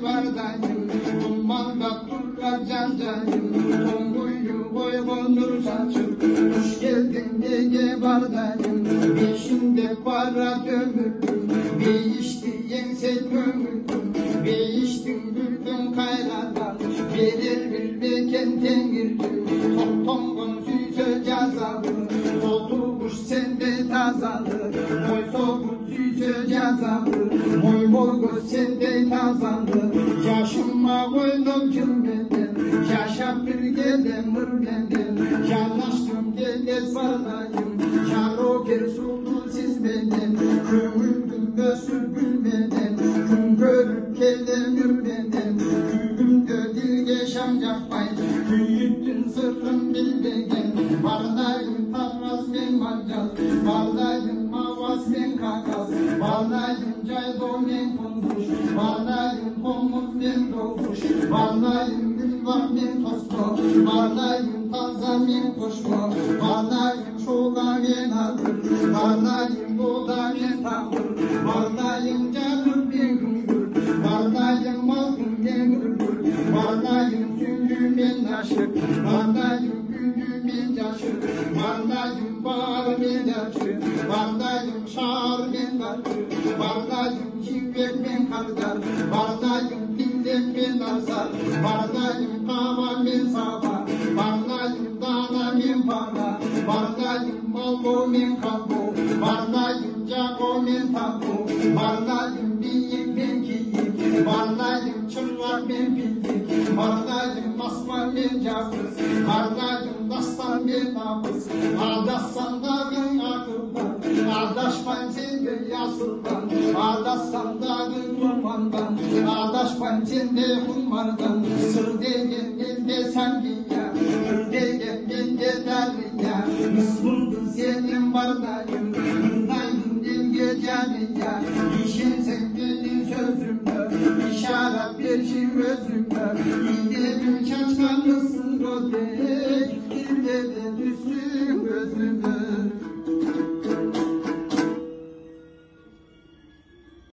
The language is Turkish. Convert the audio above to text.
bardayım, dumanla turlar cancayım, tonguyu koygundur saçım, hoş geldin neye bardayım, peşinde para dömürdüm, bir içtiyen sen kömürdüm, bir içtin güldün kaynadan, verir bilmeken tengirdim, tongun süsö cazalı, oturmuş sende tazalı, moy soğuk süsö cazalı, moy molgu sende tazalı, yaşıma koydum cümleden, yaşam bir gelen mırmenden, yanaştım gele sarlayım, şaroker sultu siz benden, kömürdüm gösür gülmeden, gün görüp gelemir benden, gülümde dilge şam yapmayın, büyüttün sırrım bilmegen, varlayım tarlas ben mancaz, varlayım mavas ben kakas, varlayım caydo men konmuş, varlayım pomuz ben doğmuş, varlayım gülvah men tosto, varlayım taza men koşma, varlayım şola men adır, varlayım boda men tavır, varlayım canım ben gümbür, varlayım malkım ben gümbür, varlayım süngü men aşık, varlayım güngü men yaşık, varlayım bağır men yaşık, varlayım şağır men varlık, varlayım çivek men kardar, varlayım pindek men azar, varlayım kava men sava, varlayım dana men para, varlayım malgo men kalbo, varlayım cago men tabu, varlayım biyik men kiyik, varlayım çırak men bildik, varlayım asma men cafız, varlayım dastan men nabız, adaşsan dağın akıldan, adaşman sende yasıldan, adaşsan dağın kurmandan, adaşman sende hummardan, sır degen elde sangiya, hır degen elde darriya, mısmundun senin varlayım, hındayım dilge caniya, işin sen benim sözümde, işaret bir şey özümde, İdelim çaçkanlısın rodek, dilde de düşsün